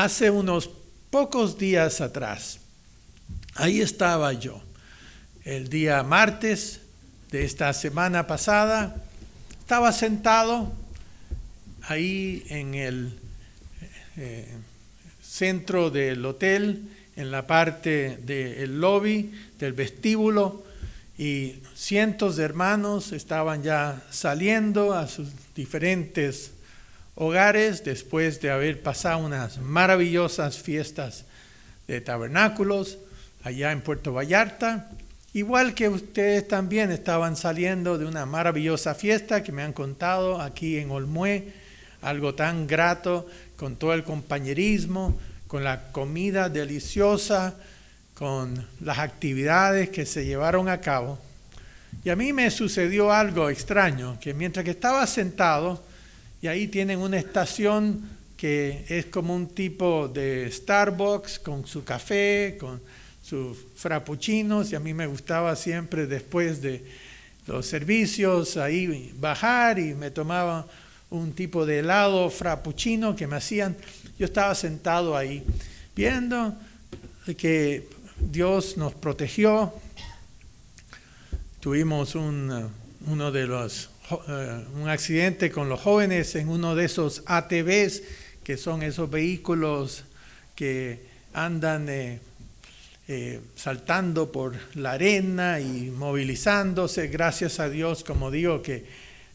Hace unos pocos días atrás, ahí estaba yo, el día martes de esta semana pasada, estaba sentado ahí en el centro del hotel, en la parte del lobby, del vestíbulo, y cientos de hermanos estaban ya saliendo a sus diferentes hogares después de haber pasado unas maravillosas fiestas de tabernáculos allá en Puerto Vallarta. Igual que ustedes también estaban saliendo de una maravillosa fiesta que me han contado aquí en Olmué, algo tan grato, con todo el compañerismo, con la comida deliciosa, con las actividades que se llevaron a cabo. Y a mí me sucedió algo extraño, que mientras que estaba sentado, y ahí tienen una estación que es como un tipo de Starbucks, con su café, con sus frappuccinos, y a mí me gustaba siempre después de los servicios ahí bajar y me tomaba un tipo de helado frappuccino que me hacían. Yo estaba sentado ahí viendo que Dios nos protegió. Tuvimos un accidente con los jóvenes en uno de esos ATVs, que son esos vehículos que andan saltando por la arena y movilizándose. Gracias a Dios, como digo, que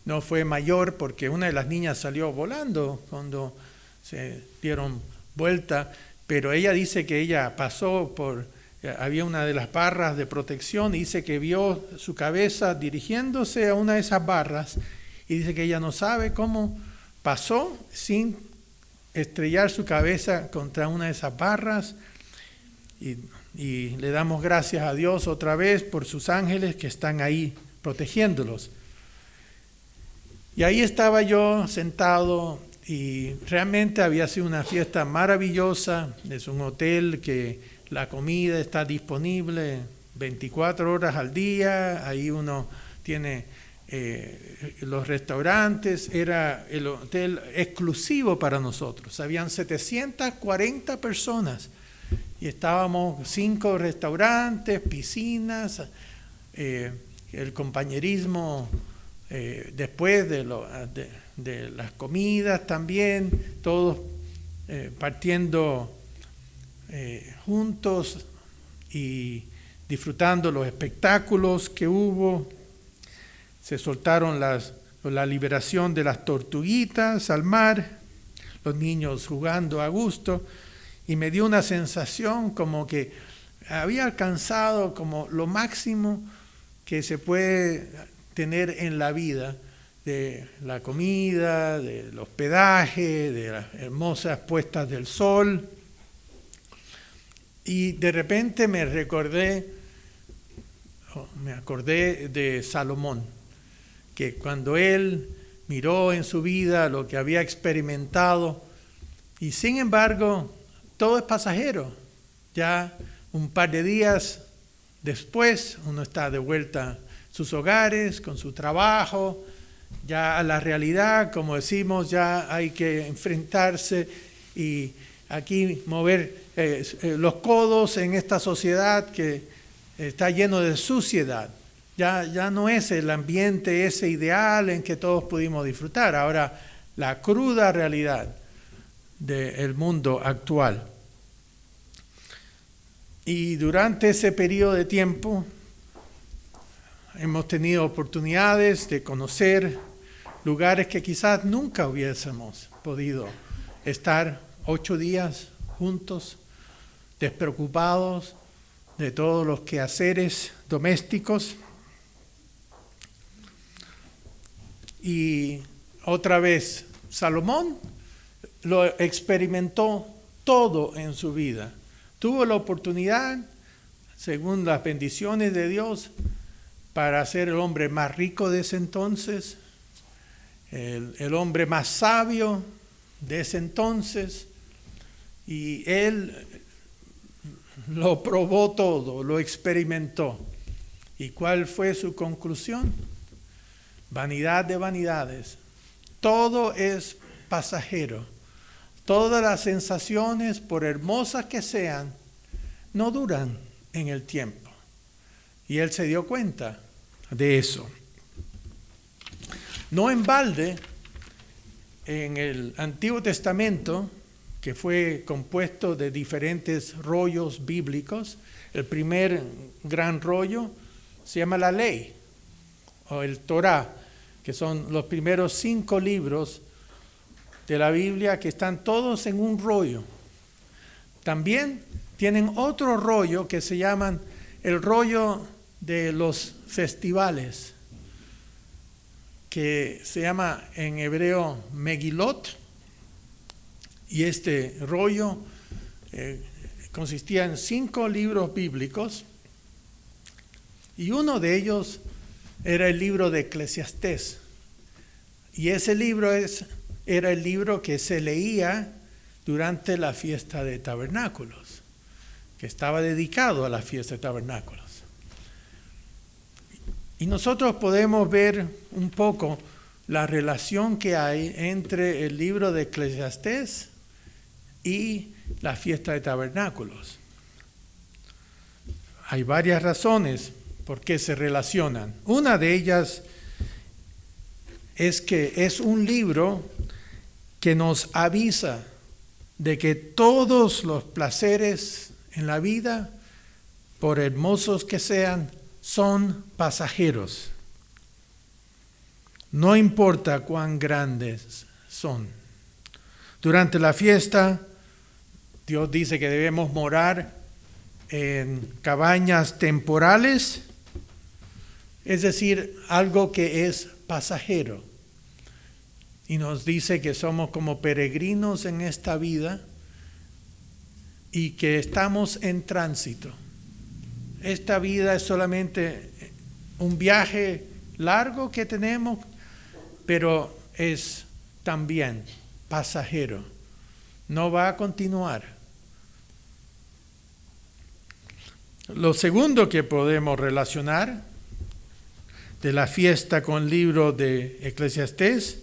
no fue mayor, porque una de las niñas salió volando cuando se dieron vuelta, pero ella dice que ella pasó había una de las barras de protección y dice que vio su cabeza dirigiéndose a una de esas barras y dice que ella no sabe cómo pasó sin estrellar su cabeza contra una de esas barras. Y le damos gracias a Dios otra vez por sus ángeles que están ahí protegiéndolos. Y ahí estaba yo sentado y realmente había sido una fiesta maravillosa. Es un hotel que la comida está disponible 24 horas al día. Ahí uno tiene los restaurantes. Era el hotel exclusivo para nosotros. Habían 740 personas. Y estábamos 5 restaurantes, piscinas, el compañerismo después de las comidas también, todos partiendo juntos y disfrutando los espectáculos que hubo. Se soltaron la liberación de las tortuguitas al mar, los niños jugando a gusto. Y me dio una sensación como que había alcanzado como lo máximo que se puede tener en la vida, de la comida, del hospedaje, de las hermosas puestas del sol. Y de repente me acordé de Salomón, que cuando él miró en su vida lo que había experimentado, y sin embargo, todo es pasajero. Ya un par de días después, uno está de vuelta a sus hogares, con su trabajo, ya a la realidad, como decimos, ya hay que enfrentarse y aquí mover los codos en esta sociedad que está lleno de suciedad. Ya no es el ambiente ese ideal en que todos pudimos disfrutar. Ahora, la cruda realidad del mundo actual. Y durante ese periodo de tiempo hemos tenido oportunidades de conocer lugares que quizás nunca hubiésemos podido estar 8 días juntos, despreocupados de todos los quehaceres domésticos. Y otra vez, Salomón lo experimentó todo en su vida. Tuvo la oportunidad, según las bendiciones de Dios, para ser el hombre más rico de ese entonces, el hombre más sabio de ese entonces, y él lo probó todo, lo experimentó. ¿Y cuál fue su conclusión? Vanidad de vanidades. Todo es pasajero. todas las sensaciones, por hermosas que sean, no duran en el tiempo. Y él se dio cuenta de eso. No en balde, en el Antiguo Testamento, que fue compuesto de diferentes rollos bíblicos, el primer gran rollo se llama la ley, o el Torá, que son los primeros 5 libros de la Biblia que están todos en un rollo. También tienen otro rollo que se llaman el rollo de los festivales, que se llama en hebreo Megilot, y este rollo consistía en 5 libros bíblicos, y uno de ellos era el libro de Eclesiastés, y ese libro era el libro que se leía durante la fiesta de tabernáculos, que estaba dedicado a la fiesta de tabernáculos. Y nosotros podemos ver un poco la relación que hay entre el libro de Eclesiastés y la fiesta de tabernáculos. Hay varias razones por qué se relacionan. Una de ellas es que es un libro que nos avisa de que todos los placeres en la vida, por hermosos que sean, son pasajeros. No importa cuán grandes son. Durante la fiesta, Dios dice que debemos morar en cabañas temporales, es decir, algo que es pasajero. Y nos dice que somos como peregrinos en esta vida y que estamos en tránsito. Esta vida es solamente un viaje largo que tenemos, pero es también pasajero. No va a continuar. Lo segundo que podemos relacionar de la fiesta con el libro de Eclesiastés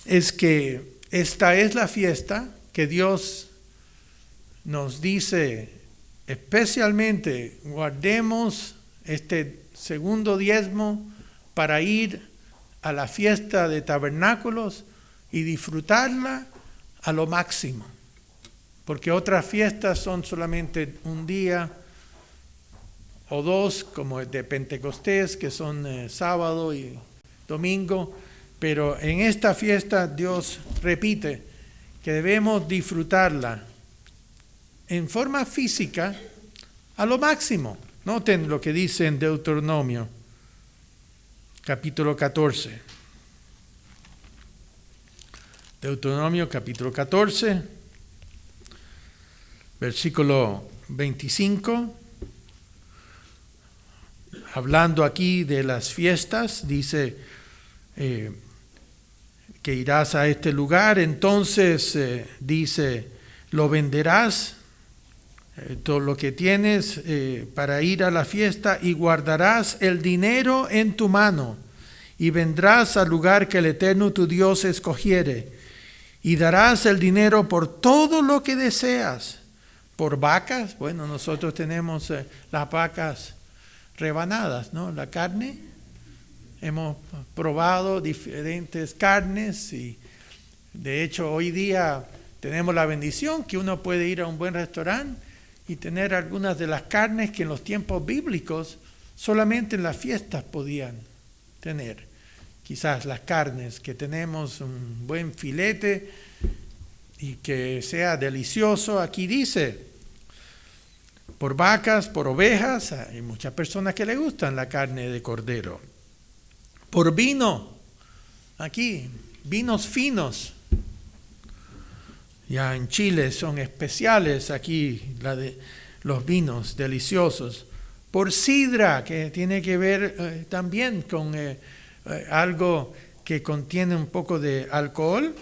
es que esta es la fiesta que Dios nos dice, especialmente guardemos este segundo diezmo para ir a la fiesta de tabernáculos y disfrutarla a lo máximo. Porque otras fiestas son solamente un día o 2, como el de Pentecostés, que son sábado y domingo. Pero en esta fiesta Dios repite que debemos disfrutarla en forma física a lo máximo. Noten lo que dice en Deuteronomio, capítulo 14. Deuteronomio, capítulo 14, versículo 25. Hablando aquí de las fiestas, dice que irás a este lugar, entonces dice, lo venderás, todo lo que tienes para ir a la fiesta, y guardarás el dinero en tu mano, y vendrás al lugar que el Eterno tu Dios escogiere, y darás el dinero por todo lo que deseas, por vacas. Bueno, nosotros tenemos las vacas rebanadas, ¿no? La carne. Hemos probado diferentes carnes y de hecho hoy día tenemos la bendición que uno puede ir a un buen restaurante y tener algunas de las carnes que en los tiempos bíblicos solamente en las fiestas podían tener. Quizás las carnes que tenemos, un buen filete y que sea delicioso. Aquí dice, por vacas, por ovejas, hay muchas personas que les gustan la carne de cordero. Por vino, aquí, vinos finos. Ya en Chile son especiales aquí los vinos deliciosos. Por sidra, que tiene que ver también con algo que contiene un poco de alcohol.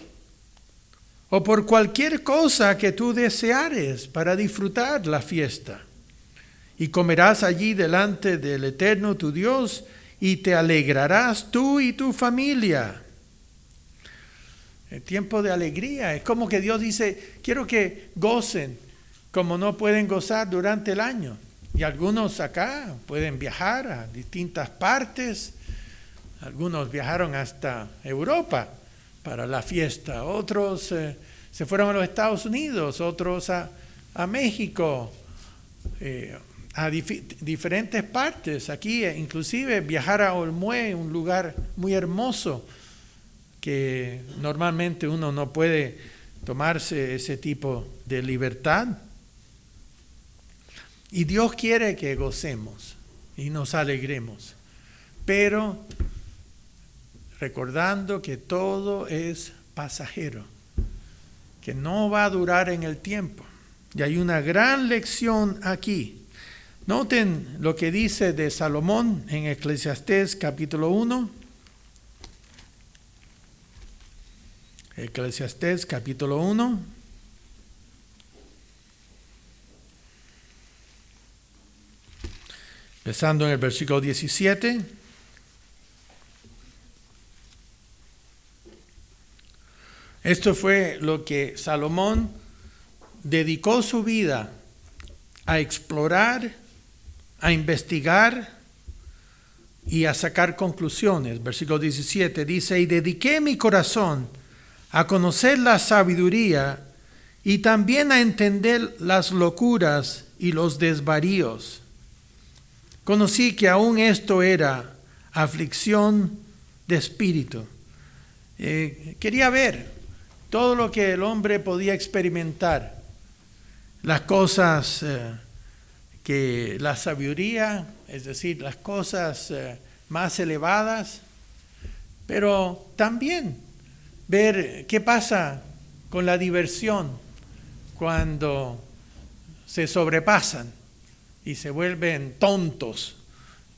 O por cualquier cosa que tú deseares para disfrutar la fiesta. Y comerás allí delante del Eterno tu Dios, y te alegrarás tú y tu familia. el tiempo de alegría. Es como que Dios dice, quiero que gocen como no pueden gozar durante el año. Y algunos acá pueden viajar a distintas partes. Algunos viajaron hasta Europa para la fiesta. Otros se fueron a los Estados Unidos, otros a México, a diferentes partes. Aquí inclusive viajar a Olmué, un lugar muy hermoso que normalmente uno no puede tomarse ese tipo de libertad. Y Dios quiere que gocemos y nos alegremos, pero recordando que todo es pasajero, que no va a durar en el tiempo. Y hay una gran lección aquí. Noten lo que dice de Salomón en Eclesiastés capítulo 1. Eclesiastés capítulo 1. Empezando en el versículo 17. Esto fue lo que Salomón dedicó su vida a explorar, a investigar y a sacar conclusiones. Versículo 17 dice, y dediqué mi corazón a conocer la sabiduría y también a entender las locuras y los desvaríos. Conocí que aún esto era aflicción de espíritu. Quería ver todo lo que el hombre podía experimentar, las cosas que la sabiduría, es decir, las cosas más elevadas, pero también ver qué pasa con la diversión cuando se sobrepasan y se vuelven tontos.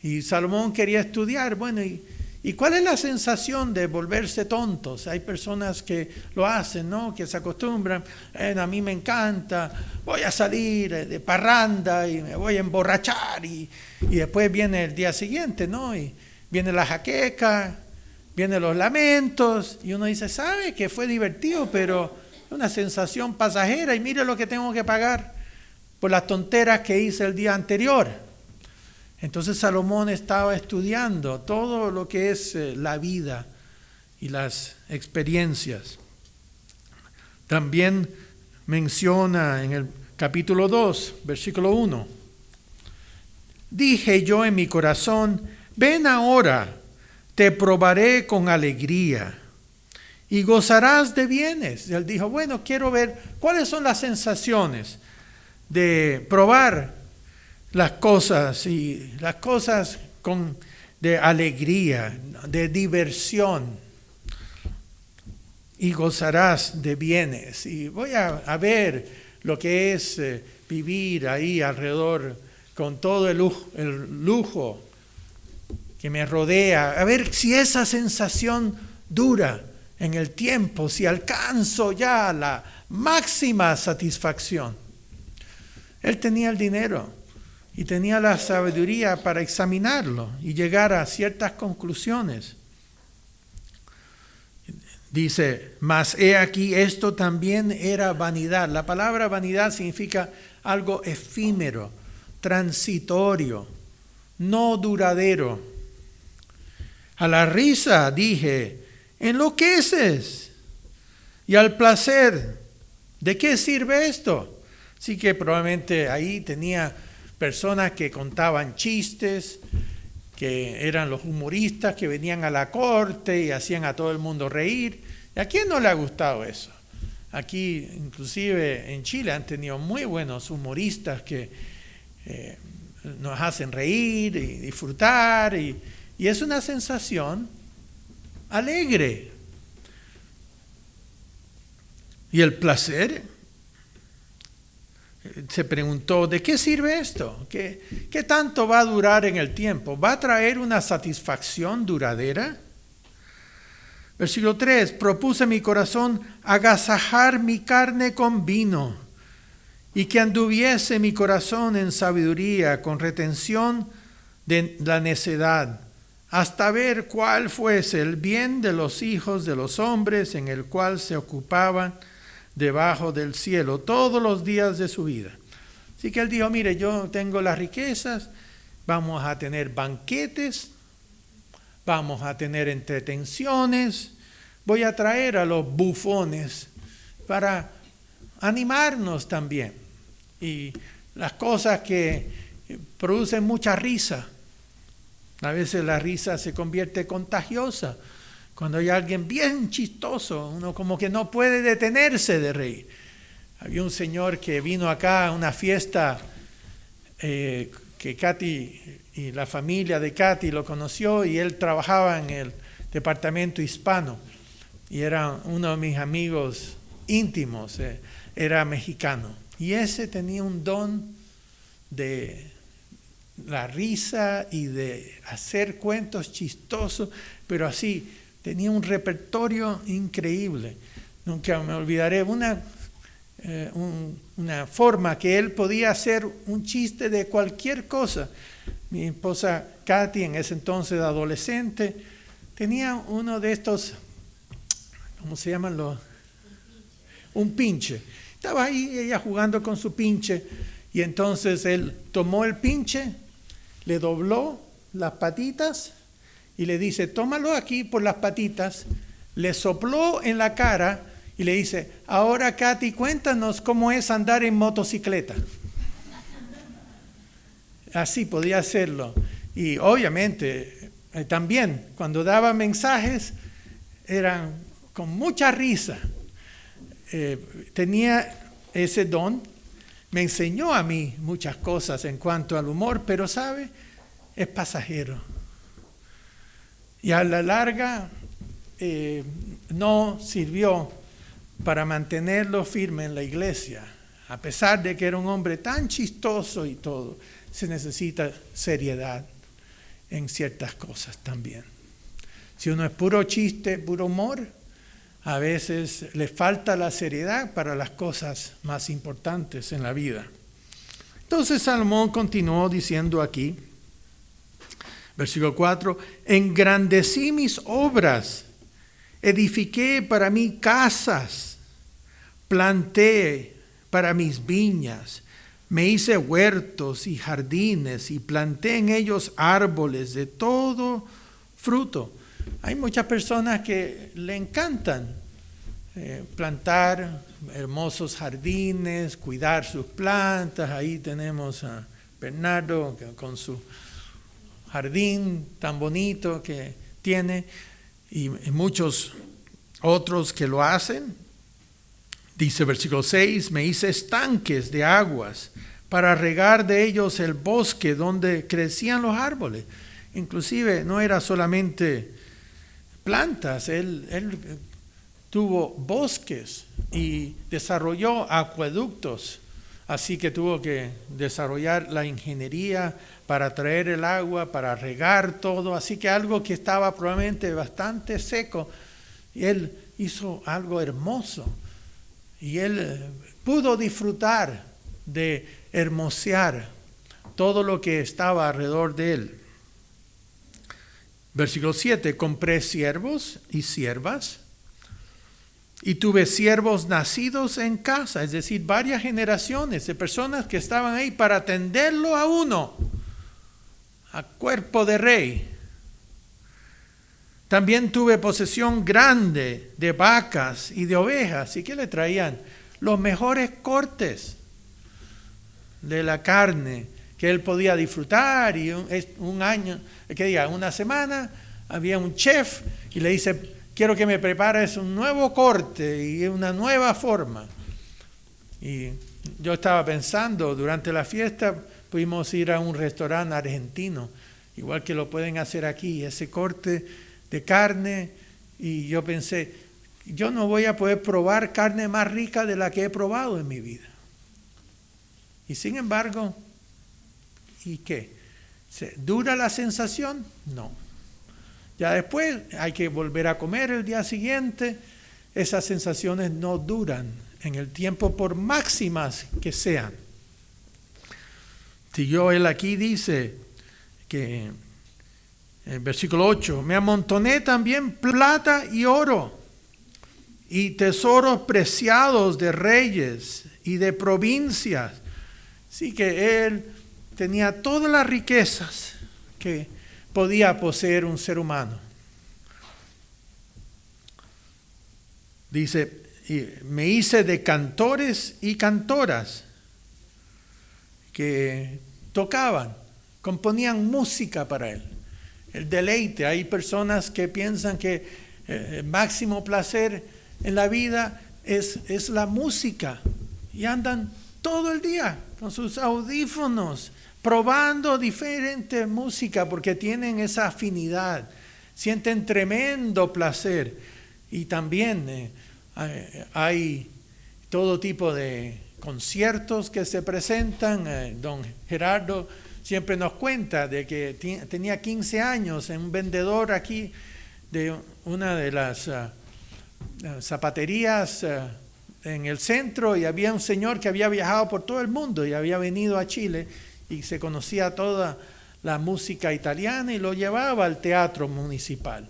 Y Salomón quería estudiar, bueno, ¿y cuál es la sensación de volverse tontos? Hay personas que lo hacen, ¿no? Que se acostumbran, a mí me encanta, voy a salir de parranda y me voy a emborrachar y después viene el día siguiente, ¿no? Y viene la jaqueca, vienen los lamentos y uno dice, sabe que fue divertido, pero es una sensación pasajera y mire lo que tengo que pagar por las tonteras que hice el día anterior. Entonces Salomón estaba estudiando todo lo que es la vida y las experiencias. También menciona en el capítulo 2, versículo 1. Dije yo en mi corazón, ven ahora, te probaré con alegría y gozarás de bienes. Y él dijo, bueno, quiero ver cuáles son las sensaciones de probar las cosas y las cosas de alegría, de diversión, y gozarás de bienes. Y voy a ver lo que es vivir ahí alrededor con todo el lujo que me rodea, a ver si esa sensación dura en el tiempo, si alcanzo ya la máxima satisfacción. Él tenía el dinero y tenía la sabiduría para examinarlo y llegar a ciertas conclusiones. Dice, mas he aquí, esto también era vanidad. La palabra vanidad significa algo efímero, transitorio, no duradero. A la risa dije, enloqueces, y al placer, ¿de qué sirve esto? Así que probablemente ahí tenía personas que contaban chistes, que eran los humoristas que venían a la corte y hacían a todo el mundo reír. ¿Y a quién no le ha gustado eso? Aquí, inclusive en Chile, han tenido muy buenos humoristas que nos hacen reír y disfrutar, y es una sensación alegre. Y el placer, se preguntó, ¿de qué sirve esto? ¿Qué tanto va a durar en el tiempo? ¿Va a traer una satisfacción duradera? Versículo 3, propuse mi corazón agasajar mi carne con vino y que anduviese mi corazón en sabiduría con retención de la necedad, hasta ver cuál fuese el bien de los hijos de los hombres en el cual se ocupaban debajo del cielo todos los días de su vida. Así que él dijo, mire, yo tengo las riquezas, vamos a tener banquetes, vamos a tener entretenciones, voy a traer a los bufones para animarnos también. Y las cosas que producen mucha risa, a veces la risa se convierte contagiosa. Cuando hay alguien bien chistoso, uno como que no puede detenerse de reír. Había un señor que vino acá a una fiesta que Katy y la familia de Katy lo conoció, y él trabajaba en el departamento hispano y era uno de mis amigos íntimos, era mexicano. Y ese tenía un don de la risa y de hacer cuentos chistosos, pero así, tenía un repertorio increíble. Nunca me olvidaré una forma que él podía hacer un chiste de cualquier cosa. Mi esposa Katy, en ese entonces adolescente, tenía uno de estos, ¿cómo se llaman los? Un pinche. Estaba ahí ella jugando con su pinche, y entonces él tomó el pinche, le dobló las patitas y le dice, tómalo aquí por las patitas, le sopló en la cara y le dice, ahora Katy, cuéntanos cómo es andar en motocicleta. Así podía hacerlo. Y obviamente también cuando daba mensajes eran con mucha risa. Tenía ese don, me enseñó a mí muchas cosas en cuanto al humor, pero ¿sabe? Es pasajero. Y a la larga no sirvió para mantenerlo firme en la iglesia. A pesar de que era un hombre tan chistoso y todo, se necesita seriedad en ciertas cosas también. Si uno es puro chiste, puro humor, a veces le falta la seriedad para las cosas más importantes en la vida. Entonces Salomón continuó diciendo aquí, versículo 4, engrandecí mis obras, edifiqué para mí casas, planté para mis viñas, me hice huertos y jardines y planté en ellos árboles de todo fruto. Hay muchas personas que le encantan plantar hermosos jardines, cuidar sus plantas. Ahí tenemos a Bernardo con su jardín tan bonito que tiene, y muchos otros que lo hacen. Dice versículo 6, me hice estanques de aguas para regar de ellos el bosque donde crecían los árboles. Inclusive no era solamente plantas, él tuvo bosques y desarrolló acueductos, así que tuvo que desarrollar la ingeniería para traer el agua, para regar todo, así que algo que estaba probablemente bastante seco, y él hizo algo hermoso, y él pudo disfrutar de hermosear todo lo que estaba alrededor de él. Versículo 7, compré siervos y siervas, y tuve siervos nacidos en casa, es decir, varias generaciones de personas que estaban ahí para atenderlo a uno, a cuerpo de rey. También tuve posesión grande de vacas y de ovejas, y que le traían los mejores cortes de la carne que él podía disfrutar, y una semana había un chef y le dice, quiero que me prepares un nuevo corte y una nueva forma. Y yo estaba pensando, durante la fiesta pudimos ir a un restaurante argentino, igual que lo pueden hacer aquí, ese corte de carne, y yo pensé, yo no voy a poder probar carne más rica de la que he probado en mi vida. Y sin embargo, ¿y qué? ¿Dura la sensación? No. Ya después hay que volver a comer el día siguiente. Esas sensaciones no duran en el tiempo por máximas que sean. Si él aquí dice que Versículo 8, me amontoné también plata y oro y tesoros preciados de reyes y de provincias. Así que él tenía todas las riquezas que podía poseer un ser humano. Dice, me hice de cantores y cantoras que tocaban, componían música para él. El deleite, hay personas que piensan que el máximo placer en la vida es la música y andan todo el día con sus audífonos probando diferente música porque tienen esa afinidad, sienten tremendo placer. Y también hay todo tipo de conciertos que se presentan. Don Gerardo siempre nos cuenta de que tenía 15 años, un vendedor aquí de una de las zapaterías en el centro, y había un señor que había viajado por todo el mundo y había venido a Chile y se conocía toda la música italiana y lo llevaba al teatro municipal.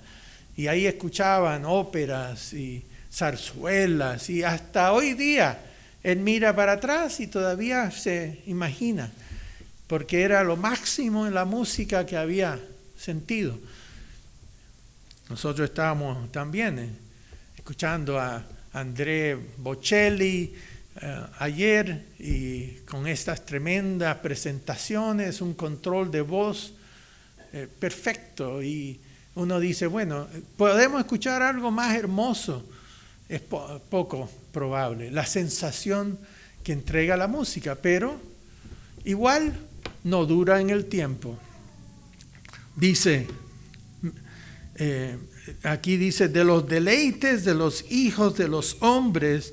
Y ahí escuchaban óperas y zarzuelas, y hasta hoy día él mira para atrás y todavía se imagina, porque era lo máximo en la música que había sentido. Nosotros estábamos también escuchando a André Bocelli ayer, y con estas tremendas presentaciones, un control de voz perfecto, y uno dice, bueno, ¿podemos escuchar algo más hermoso? Es poco probable, la sensación que entrega la música, pero igual no dura en el tiempo. Dice, aquí dice, de los deleites de los hijos de los hombres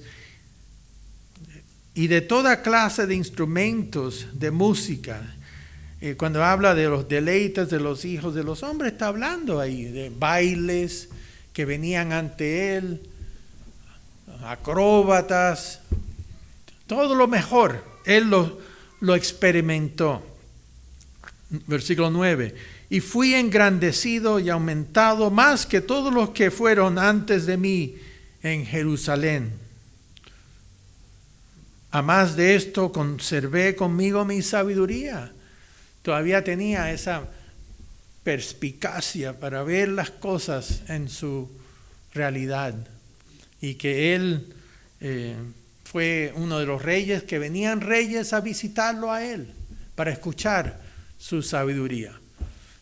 y de toda clase de instrumentos de música. Cuando habla de los deleites de los hijos de los hombres, está hablando ahí de bailes que venían ante él, acróbatas, todo lo mejor. Él lo experimentó. Versículo 9. Y fui engrandecido y aumentado más que todos los que fueron antes de mí en Jerusalén. A más de esto, conservé conmigo mi sabiduría. Todavía tenía esa perspicacia para ver las cosas en su realidad. Y que él fue uno de los reyes, que venían reyes a visitarlo a él para escuchar su sabiduría.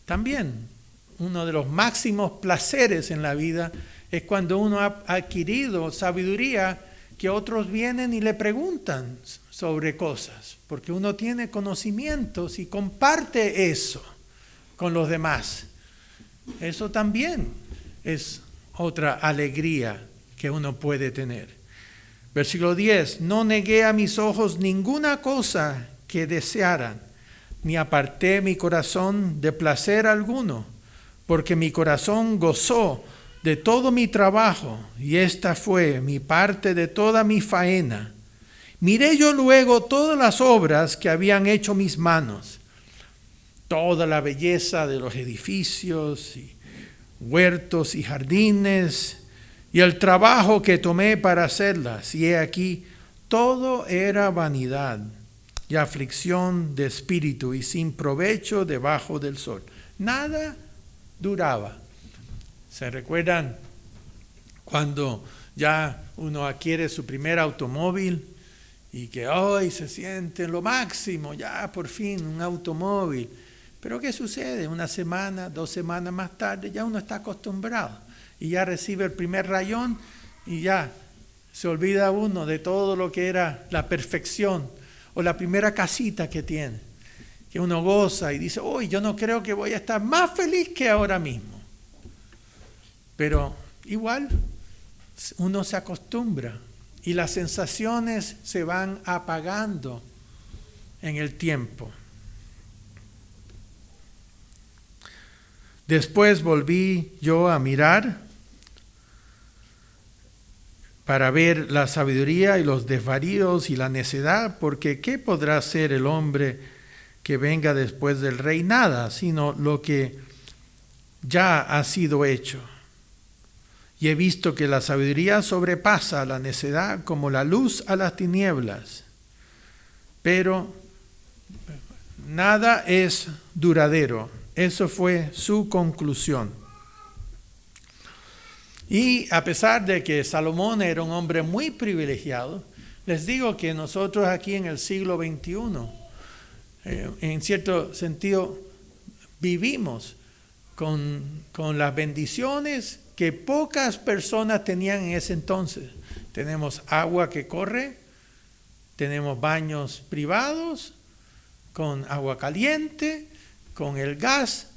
También uno de los máximos placeres en la vida es cuando uno ha adquirido sabiduría, que otros vienen y le preguntan sobre cosas, porque uno tiene conocimientos y comparte eso con los demás. Eso también es otra alegría que uno puede tener. Versículo 10, no negué a mis ojos ninguna cosa que desearan, ni aparté mi corazón de placer alguno, porque mi corazón gozó de todo mi trabajo, y esta fue mi parte de toda mi faena. Miré yo luego todas las obras que habían hecho mis manos, toda la belleza de los edificios, y huertos y jardines, y el trabajo que tomé para hacerlas, y he aquí, todo era vanidad y aflicción de espíritu, y sin provecho debajo del sol. Nada duraba. ¿Se recuerdan cuando ya uno adquiere su primer automóvil y que hoy se siente lo máximo, ya por fin un automóvil? Pero ¿qué sucede? Una semana, 2 semanas más tarde ya uno está acostumbrado y ya recibe el primer rayón y ya se olvida uno de todo lo que era la perfección, o la primera casita que tiene, que uno goza y dice, uy, yo no creo que voy a estar más feliz que ahora mismo. Pero igual uno se acostumbra y las sensaciones se van apagando en el tiempo. Después volví yo a mirar para ver la sabiduría y los desvaríos y la necedad, porque ¿qué podrá ser el hombre que venga después del rey? Nada, sino lo que ya ha sido hecho. Y he visto que la sabiduría sobrepasa a la necedad como la luz a las tinieblas. Pero nada es duradero. Eso fue su conclusión. Y a pesar de que Salomón era un hombre muy privilegiado, les digo que nosotros aquí en el siglo XXI, en cierto sentido, vivimos con las bendiciones que pocas personas tenían en ese entonces. Tenemos agua que corre, tenemos baños privados con agua caliente, con el gas,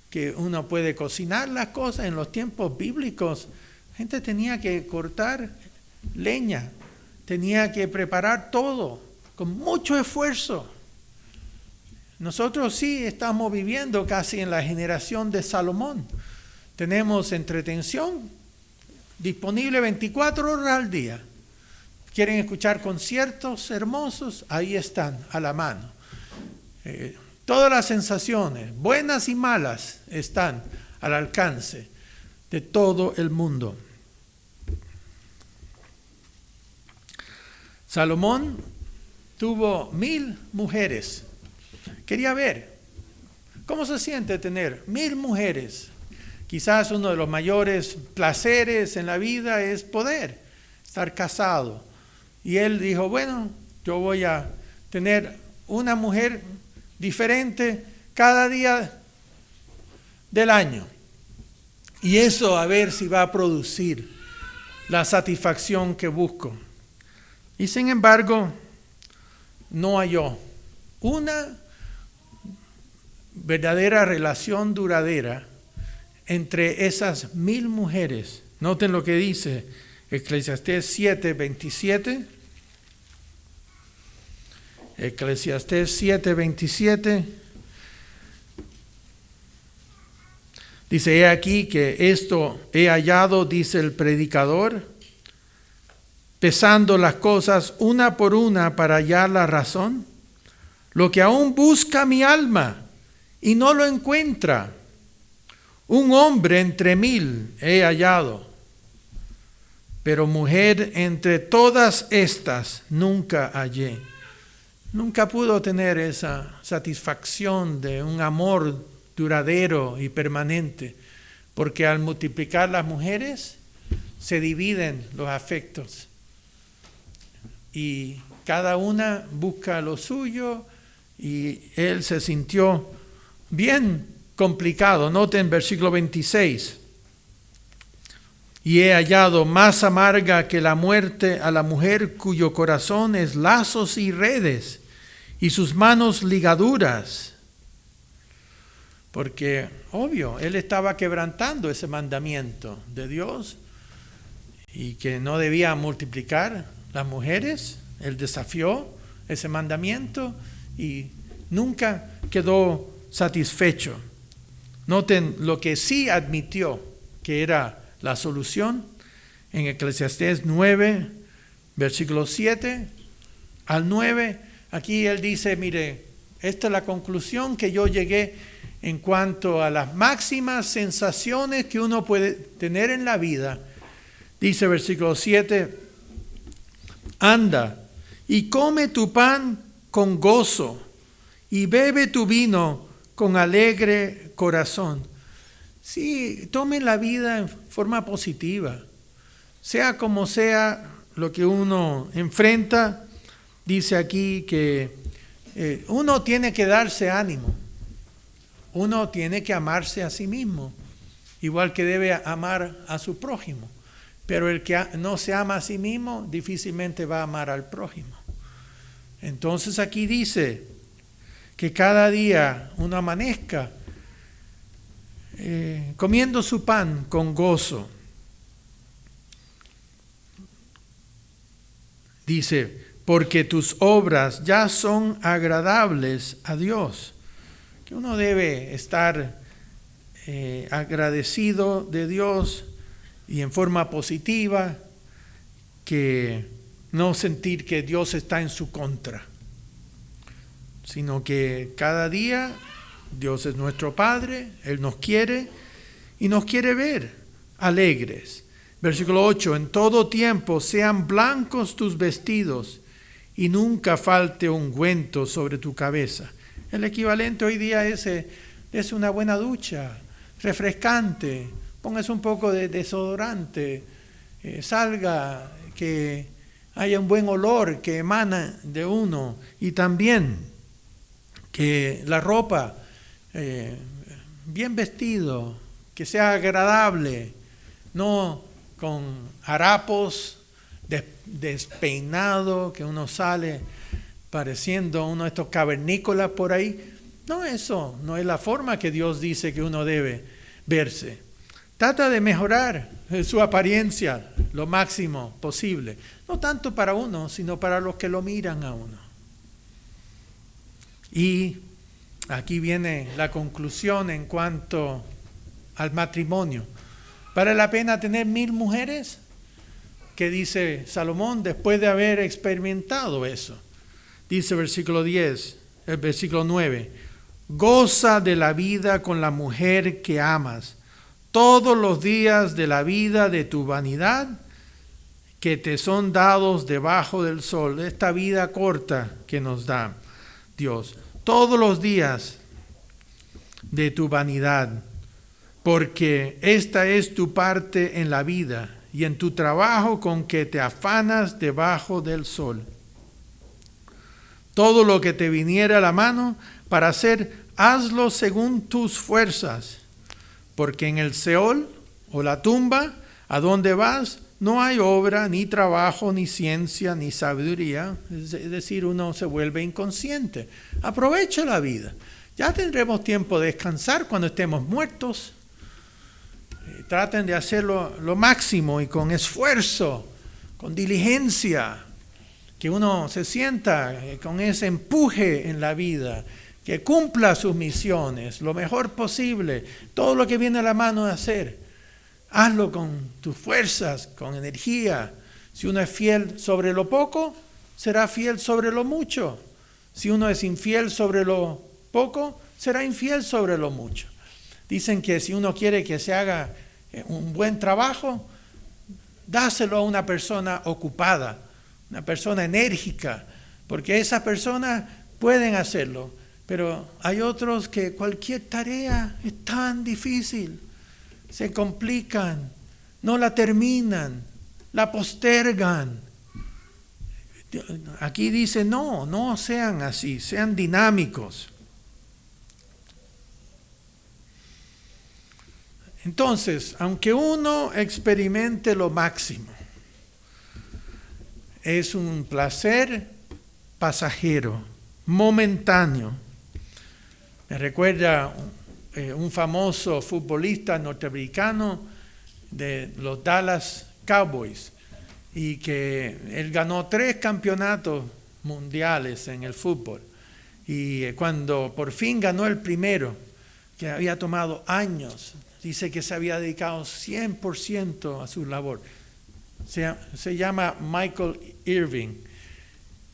que uno puede cocinar las cosas. En los tiempos bíblicos, la gente tenía que cortar leña, tenía que preparar todo con mucho esfuerzo. Nosotros sí estamos viviendo casi en la generación de Salomón. Tenemos entretención disponible 24 horas al día. ¿Quieren escuchar conciertos hermosos? Ahí están, a la mano. Todas las sensaciones, buenas y malas, están al alcance de todo el mundo. Salomón tuvo 1000 mujeres. Quería ver cómo se siente tener 1000 mujeres. Quizás uno de los mayores placeres en la vida es poder estar casado. Y él dijo, bueno, yo voy a tener una mujer diferente cada día del año. Y eso a ver si va a producir la satisfacción que busco. Y sin embargo, no halló una verdadera relación duradera entre esas 1000 mujeres. Noten lo que dice Eclesiastés 7:27. Eclesiastés 7:27. Dice, he aquí que esto he hallado, dice el predicador, pesando las cosas una por una para hallar la razón, lo que aún busca mi alma y no lo encuentra. Un hombre entre 1000 he hallado, pero mujer entre todas estas nunca hallé. Nunca pudo tener esa satisfacción de un amor duradero y permanente, porque al multiplicar las mujeres se dividen los afectos y cada una busca lo suyo, y él se sintió bien complicado. Noten versículo 26. Y he hallado más amarga que la muerte a la mujer cuyo corazón es lazos y redes, y sus manos ligaduras. Porque, obvio, él estaba quebrantando ese mandamiento de Dios, y que no debía multiplicar las mujeres. Él desafió ese mandamiento y nunca quedó satisfecho. Noten lo que sí admitió que era la solución en Eclesiastés 9, versículo 7 al 9. Aquí él dice, mire, esta es la conclusión que yo llegué en cuanto a las máximas sensaciones que uno puede tener en la vida. Dice versículo 7, anda y come tu pan con gozo y bebe tu vino con alegre corazón. Sí, tomen la vida en forma positiva. Sea como sea lo que uno enfrenta, dice aquí que uno tiene que darse ánimo. Uno tiene que amarse a sí mismo, igual que debe amar a su prójimo. Pero el que no se ama a sí mismo, difícilmente va a amar al prójimo. Entonces aquí dice que cada día uno amanezca comiendo su pan con gozo. Dice, porque tus obras ya son agradables a Dios. Que uno debe estar agradecido de Dios y en forma positiva, que no sentir que Dios está en su contra, sino que cada día Dios es nuestro Padre, Él nos quiere y nos quiere ver alegres. Versículo 8, en todo tiempo sean blancos tus vestidos y nunca falte ungüento sobre tu cabeza. El equivalente hoy día es una buena ducha, refrescante, pongas un poco de desodorante, salga, que haya un buen olor que emana de uno, y también que la ropa, bien vestido, que sea agradable, no con harapos, despeinado, que uno sale pareciendo uno de estos cavernícolas por ahí. No, eso no es la forma que Dios dice que uno debe verse. Trata de mejorar su apariencia lo máximo posible, no tanto para uno, sino para los que lo miran a uno. Y aquí viene la conclusión en cuanto al matrimonio. ¿Vale la pena tener 1000 mujeres? ¿Qué dice Salomón después de haber experimentado eso? Dice versículo 9, goza de la vida con la mujer que amas, todos los días de la vida de tu vanidad que te son dados debajo del sol, esta vida corta que nos da Dios, todos los días de tu vanidad, porque esta es tu parte en la vida y en tu trabajo con que te afanas debajo del sol. Todo lo que te viniera a la mano para hacer, hazlo según tus fuerzas, porque en el Seol o la tumba, a donde vas, no hay obra, ni trabajo, ni ciencia, ni sabiduría. Es decir, uno se vuelve inconsciente. Aprovecha la vida. Ya tendremos tiempo de descansar cuando estemos muertos. Traten de hacerlo lo máximo y con esfuerzo, con diligencia, que uno se sienta con ese empuje en la vida, que cumpla sus misiones lo mejor posible, todo lo que viene a la mano de hacer. Hazlo con tus fuerzas, con energía. Si uno es fiel sobre lo poco, será fiel sobre lo mucho. Si uno es infiel sobre lo poco, será infiel sobre lo mucho. Dicen que si uno quiere que se haga un buen trabajo, dáselo a una persona ocupada, una persona enérgica, porque esas personas pueden hacerlo, pero hay otros que cualquier tarea es tan difícil, se complican, no la terminan, la postergan. Aquí dice, no sean así, sean dinámicos. Entonces, aunque uno experimente lo máximo, es un placer pasajero, momentáneo. Me recuerda un famoso futbolista norteamericano de los Dallas Cowboys, y que él ganó 3 campeonatos mundiales en el fútbol. Y cuando por fin ganó el primero, que había tomado años, dice que se había dedicado 100% a su labor. Se llama Michael Irving,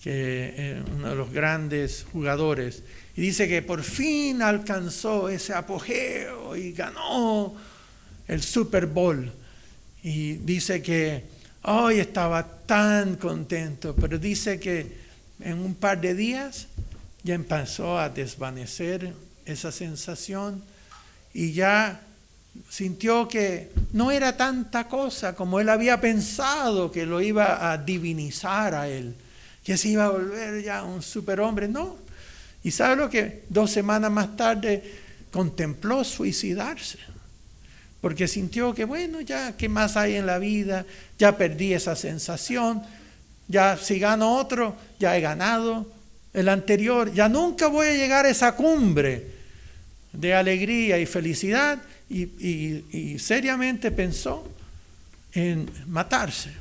que es uno de los grandes jugadores. Y dice que por fin alcanzó ese apogeo y ganó el Super Bowl. Y dice que hoy estaba tan contento, pero dice que en un par de días ya empezó a desvanecer esa sensación y ya sintió que no era tanta cosa como él había pensado, que lo iba a divinizar a él, que se iba a volver ya un superhombre. No. Y ¿sabe lo que? 2 semanas más tarde contempló suicidarse, porque sintió que bueno, ya qué más hay en la vida, ya perdí esa sensación, ya si gano otro, ya he ganado el anterior, ya nunca voy a llegar a esa cumbre de alegría y felicidad. Y seriamente pensó en matarse.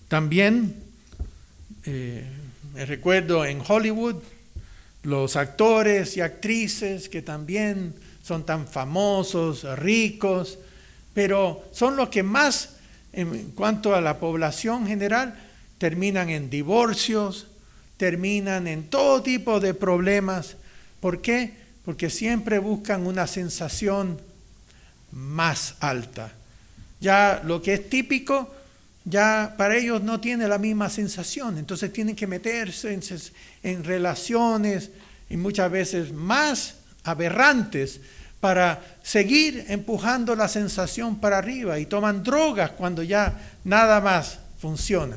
También me recuerdo en Hollywood, los actores y actrices que también son tan famosos, ricos, pero son los que más, en cuanto a la población general, terminan en divorcios, terminan en todo tipo de problemas. ¿Por qué? porque siempre buscan una sensación más alta. Ya lo que es típico, ya para ellos no tiene la misma sensación, entonces tienen que meterse en relaciones y muchas veces más aberrantes para seguir empujando la sensación para arriba, y toman drogas cuando ya nada más funciona.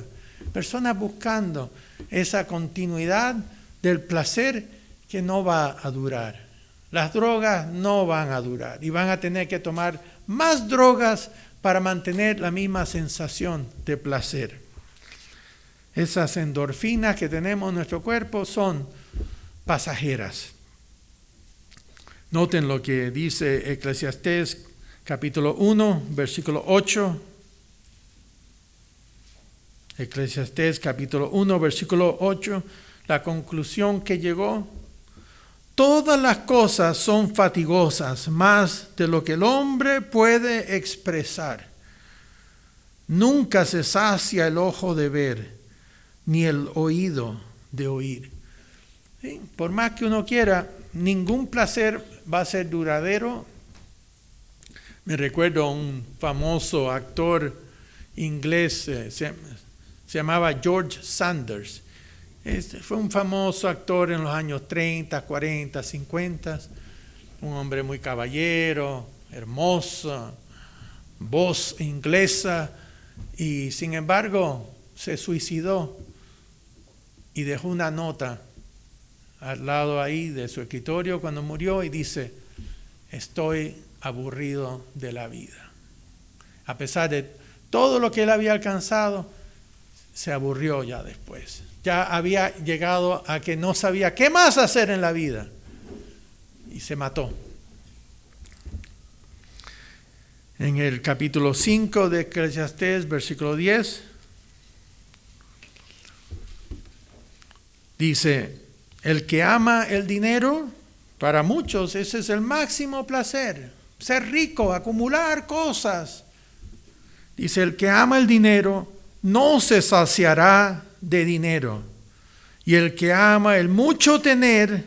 Personas buscando esa continuidad del placer que no va a durar. Las drogas no van a durar y van a tener que tomar más drogas para mantener la misma sensación de placer. Esas endorfinas que tenemos en nuestro cuerpo son pasajeras. Noten lo que dice Eclesiastés capítulo 1, versículo 8. Eclesiastés capítulo 1, versículo 8, la conclusión que llegó: todas las cosas son fatigosas, más de lo que el hombre puede expresar. Nunca se sacia el ojo de ver, ni el oído de oír. ¿Sí? Por más que uno quiera, ningún placer va a ser duradero. Me recuerdo un famoso actor inglés, se llamaba George Sanders. Fue un famoso actor en los años 30, 40, 50, un hombre muy caballero, hermoso, voz inglesa, y sin embargo se suicidó y dejó una nota al lado ahí de su escritorio cuando murió y dice: estoy aburrido de la vida. A pesar de todo lo que él había alcanzado, se aburrió ya después. Ya había llegado a que no sabía qué más hacer en la vida y se mató. En el capítulo 5 de Eclesiastés, versículo 10, dice: el que ama el dinero, para muchos ese es el máximo placer, ser rico, acumular cosas. Dice: el que ama el dinero no se saciará de dinero, y el que ama el mucho tener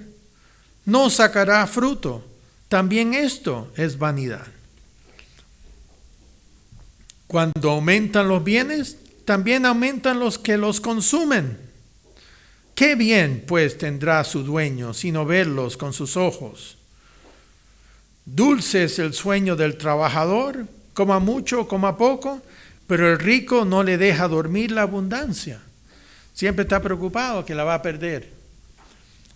no sacará fruto. También esto es vanidad. Cuando aumentan los bienes, también aumentan los que los consumen. ¿Qué bien, pues, tendrá su dueño sino verlos con sus ojos? Dulce es el sueño del trabajador, coma mucho, coma poco, pero el rico no le deja dormir la abundancia. Siempre está preocupado que la va a perder.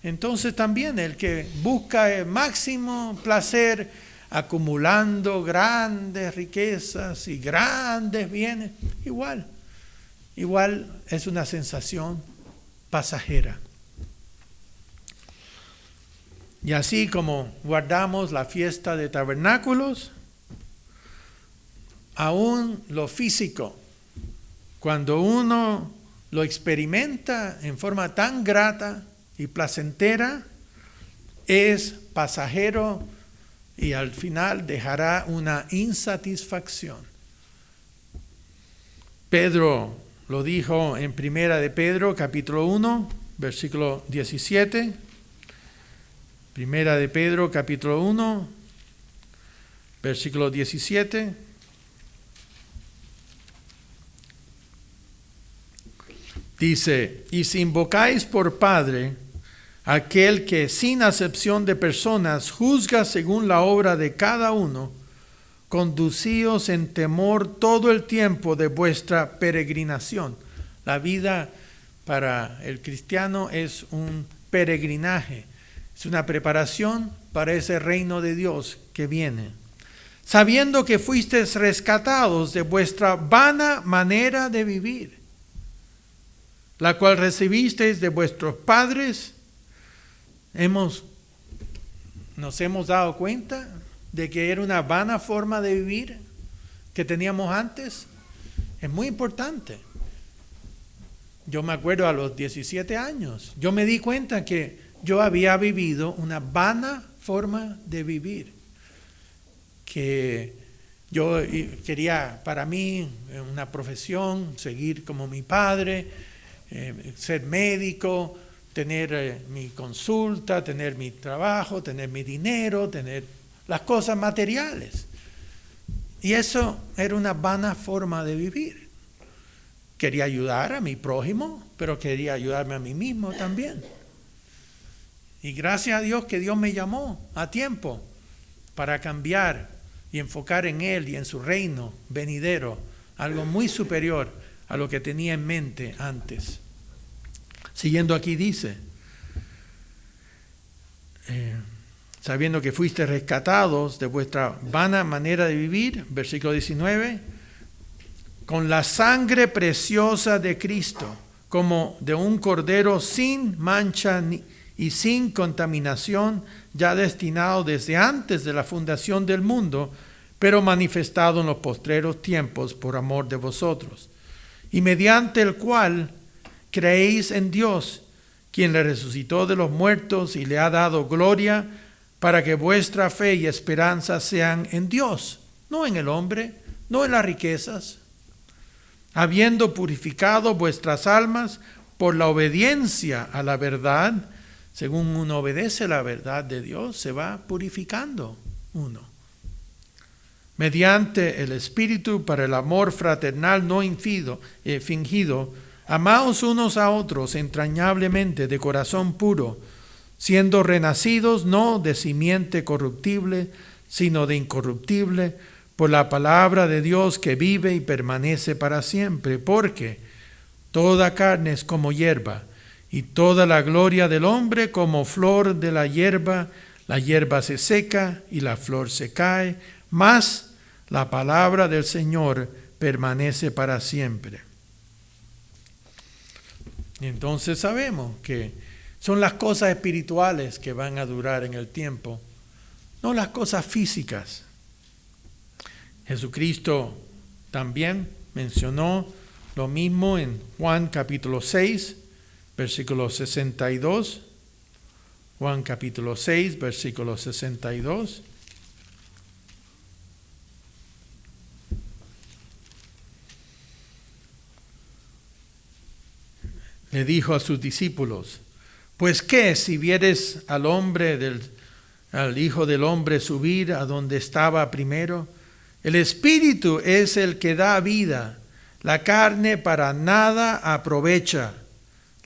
Entonces también el que busca el máximo placer acumulando grandes riquezas y grandes bienes, igual es una sensación pasajera. Y así como guardamos la fiesta de tabernáculos, aún lo físico, cuando uno lo experimenta en forma tan grata y placentera, es pasajero y al final dejará una insatisfacción. Pedro lo dijo en Primera de Pedro, capítulo 1, versículo 17. Primera de Pedro, capítulo 1, versículo 17. Dice: y si invocáis por Padre aquel que sin acepción de personas juzga según la obra de cada uno, conducíos en temor todo el tiempo de vuestra peregrinación. La vida para el cristiano es un peregrinaje, es una preparación para ese reino de Dios que viene. Sabiendo que fuisteis rescatados de vuestra vana manera de vivir, la cual recibisteis de vuestros padres. Nos hemos dado cuenta de que era una vana forma de vivir que teníamos antes. Es muy importante. Yo me acuerdo a los 17 años, yo me di cuenta que yo había vivido una vana forma de vivir. Que yo quería para mí una profesión, seguir como mi padre, ser médico, tener mi consulta, tener mi trabajo, tener mi dinero, tener las cosas materiales. Y eso era una vana forma de vivir. Quería ayudar a mi prójimo, pero quería ayudarme a mí mismo también. Y gracias a Dios que Dios me llamó a tiempo para cambiar y enfocar en Él y en su reino venidero, algo muy superior a lo que tenía en mente antes. Siguiendo aquí dice, sabiendo que fuiste rescatados de vuestra vana manera de vivir, versículo 19, con la sangre preciosa de Cristo, como de un cordero sin mancha y sin contaminación, ya destinado desde antes de la fundación del mundo, pero manifestado en los postreros tiempos por amor de vosotros, y mediante el cual creéis en Dios, quien le resucitó de los muertos y le ha dado gloria, para que vuestra fe y esperanza sean en Dios, no en el hombre, no en las riquezas, habiendo purificado vuestras almas por la obediencia a la verdad. Según uno obedece a la verdad de Dios, se va purificando uno. Mediante el Espíritu, para el amor fraternal no fingido, amaos unos a otros entrañablemente de corazón puro, siendo renacidos no de simiente corruptible, sino de incorruptible, por la palabra de Dios que vive y permanece para siempre, porque toda carne es como hierba, y toda la gloria del hombre como flor de la hierba se seca y la flor se cae, mas la palabra del Señor permanece para siempre. Y entonces sabemos que son las cosas espirituales que van a durar en el tiempo, no las cosas físicas. Jesucristo también mencionó lo mismo en Juan capítulo 6, versículo 62. Juan capítulo 6, versículo 62. Le dijo a sus discípulos, pues qué si vieres al Hijo del Hombre subir a donde estaba primero. El Espíritu es el que da vida, la carne para nada aprovecha.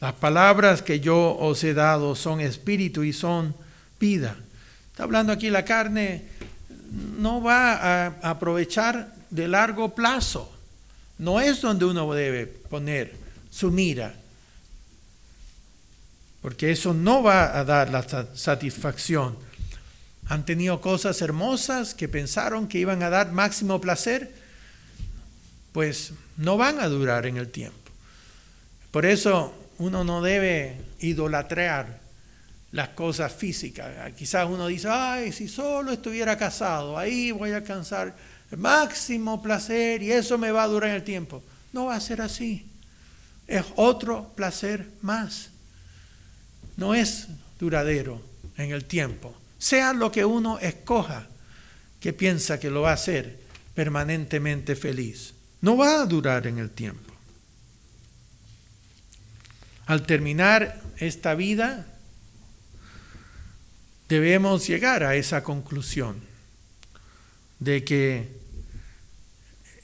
Las palabras que yo os he dado son espíritu y son vida. Está hablando aquí, la carne no va a aprovechar de largo plazo. No es donde uno debe poner su mira, porque eso no va a dar la satisfacción. Han tenido cosas hermosas que pensaron que iban a dar máximo placer, pues no van a durar en el tiempo. Por eso uno no debe idolatrar las cosas físicas. Quizás uno dice, ay, si solo estuviera casado, ahí voy a alcanzar el máximo placer y eso me va a durar en el tiempo. No va a ser así. Es otro placer más. No es duradero en el tiempo. Sea lo que uno escoja, que piensa que lo va a hacer permanentemente feliz. No va a durar en el tiempo. Al terminar esta vida, debemos llegar a esa conclusión de que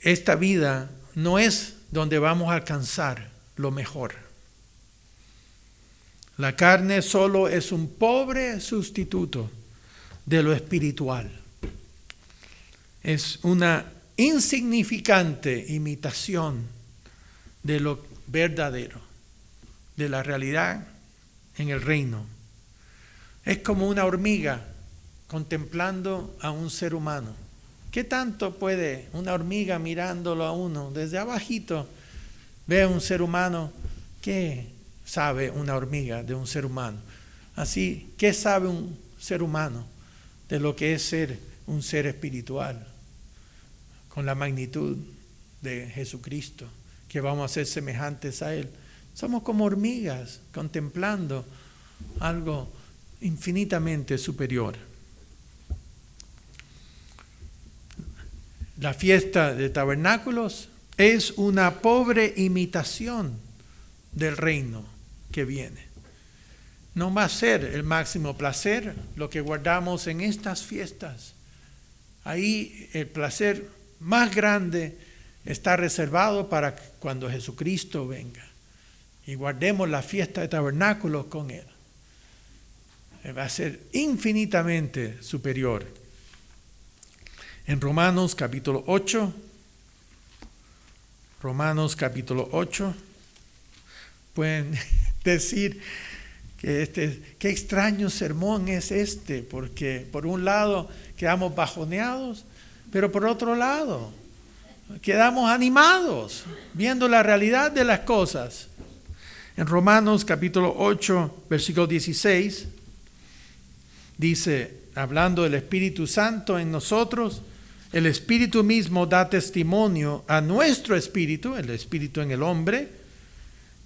esta vida no es donde vamos a alcanzar lo mejor. La carne solo es un pobre sustituto de lo espiritual. Es una insignificante imitación de lo verdadero, de la realidad en el reino. Es como una hormiga contemplando a un ser humano. ¿Qué tanto puede una hormiga mirándolo a uno desde abajito? Ve a un ser humano. ¿Qué sabe una hormiga de un ser humano? Así, ¿qué sabe un ser humano de lo que es ser un ser espiritual? Con la magnitud de Jesucristo, que vamos a ser semejantes a Él. Somos como hormigas contemplando algo infinitamente superior. La fiesta de tabernáculos es una pobre imitación del reino que viene. no va a ser el máximo placer lo que guardamos en estas fiestas. Ahí el placer más grande está reservado para cuando Jesucristo venga y guardemos la fiesta de tabernáculos con Él. Va a ser infinitamente superior. En Romanos capítulo 8, pueden decir que qué extraño sermón es este, porque por un lado quedamos bajoneados, pero por otro lado quedamos animados, viendo la realidad de las cosas. En Romanos capítulo 8, versículo 16, dice, hablando del Espíritu Santo en nosotros, el Espíritu mismo da testimonio a nuestro espíritu, el Espíritu en el hombre,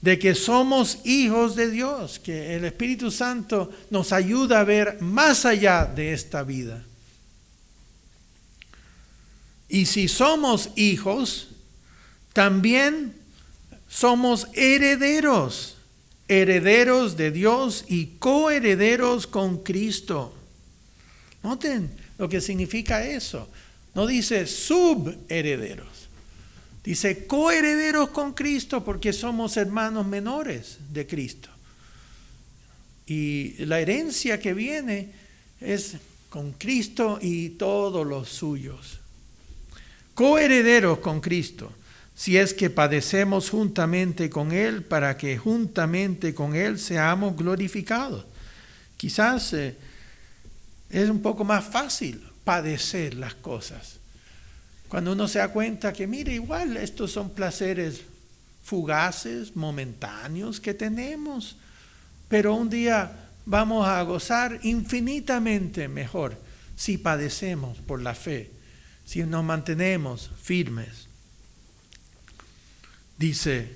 de que somos hijos de Dios, que el Espíritu Santo nos ayuda a ver más allá de esta vida. Y si somos hijos, también somos herederos, herederos de Dios y coherederos con Cristo. Noten lo que significa eso. No dice subherederos. Dice coherederos con Cristo porque somos hermanos menores de Cristo. Y la herencia que viene es con Cristo y todos los suyos. Coherederos con Cristo, si es que padecemos juntamente con Él, para que juntamente con Él seamos glorificados. Quizás es un poco más fácil padecer las cosas. Cuando uno se da cuenta que, mire, igual estos son placeres fugaces, momentáneos que tenemos, pero un día vamos a gozar infinitamente mejor si padecemos por la fe, si nos mantenemos firmes. Dice,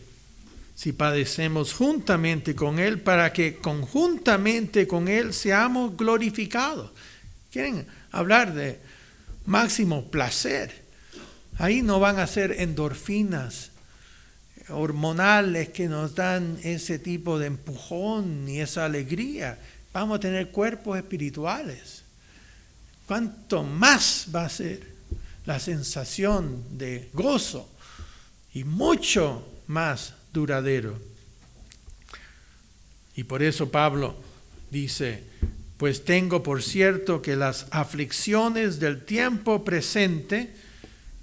si padecemos juntamente con Él, para que conjuntamente con Él seamos glorificados. ¿Quieren hablar de máximo placer? Ahí no van a ser endorfinas hormonales que nos dan ese tipo de empujón y esa alegría. Vamos a tener cuerpos espirituales. ¿Cuánto más va a ser la sensación de gozo y mucho más duradero? Y por eso Pablo dice, pues tengo por cierto que las aflicciones del tiempo presente,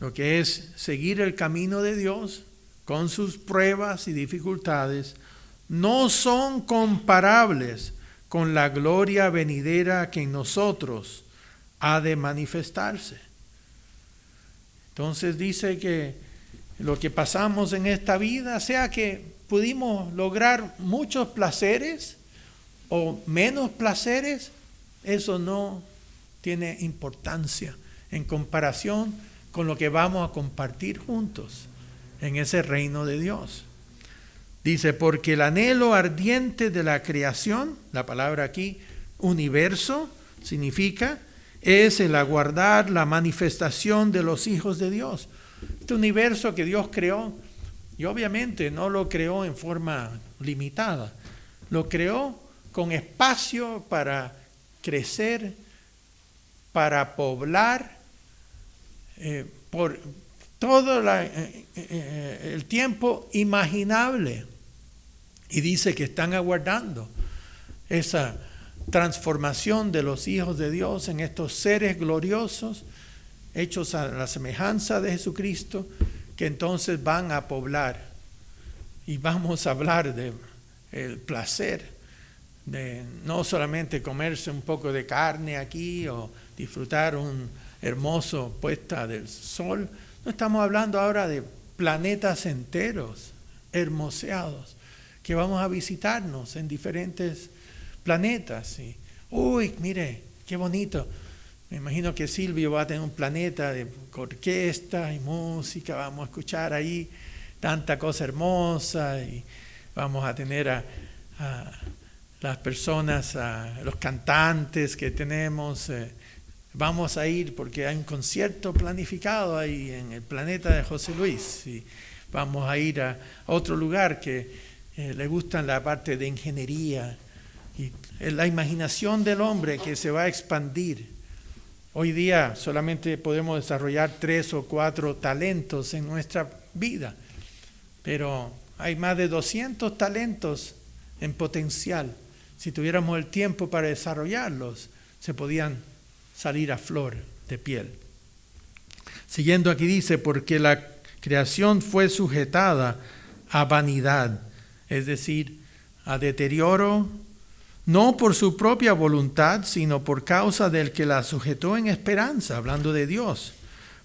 lo que es seguir el camino de Dios con sus pruebas y dificultades, no son comparables con la gloria venidera que en nosotros ha de manifestarse. Entonces dice que lo que pasamos en esta vida, sea que pudimos lograr muchos placeres o menos placeres, eso no tiene importancia en comparación con lo que vamos a compartir juntos en ese reino de Dios. Dice, porque el anhelo ardiente de la creación, la palabra aquí, universo, significa, es el aguardar la manifestación de los hijos de Dios. Este universo que Dios creó, y obviamente no lo creó en forma limitada, lo creó con espacio para crecer, para poblar, por todo el tiempo imaginable. Y dice que están aguardando esa transformación de los hijos de Dios en estos seres gloriosos, hechos a la semejanza de Jesucristo, que entonces van a poblar. Y vamos a hablar del placer de no solamente comerse un poco de carne aquí o disfrutar un hermoso puesta del sol. No estamos hablando ahora de planetas enteros, hermoseados, que vamos a visitarnos en diferentes planetas. Y, uy, mire, qué bonito. Me imagino que Silvio va a tener un planeta de orquesta y música, vamos a escuchar ahí tanta cosa hermosa y vamos a tener a las personas, a los cantantes que tenemos. Vamos a ir porque hay un concierto planificado ahí en el planeta de José Luis y vamos a ir a otro lugar que le gustan la parte de ingeniería y la imaginación del hombre que se va a expandir. Hoy día solamente podemos desarrollar 3 o 4 talentos en nuestra vida, pero hay más de 200 talentos en potencial. Si tuviéramos el tiempo para desarrollarlos, se podían salir a flor de piel. Siguiendo aquí dice, porque la creación fue sujetada a vanidad, es decir, a deterioro, no por su propia voluntad, sino por causa del que la sujetó en esperanza, hablando de Dios,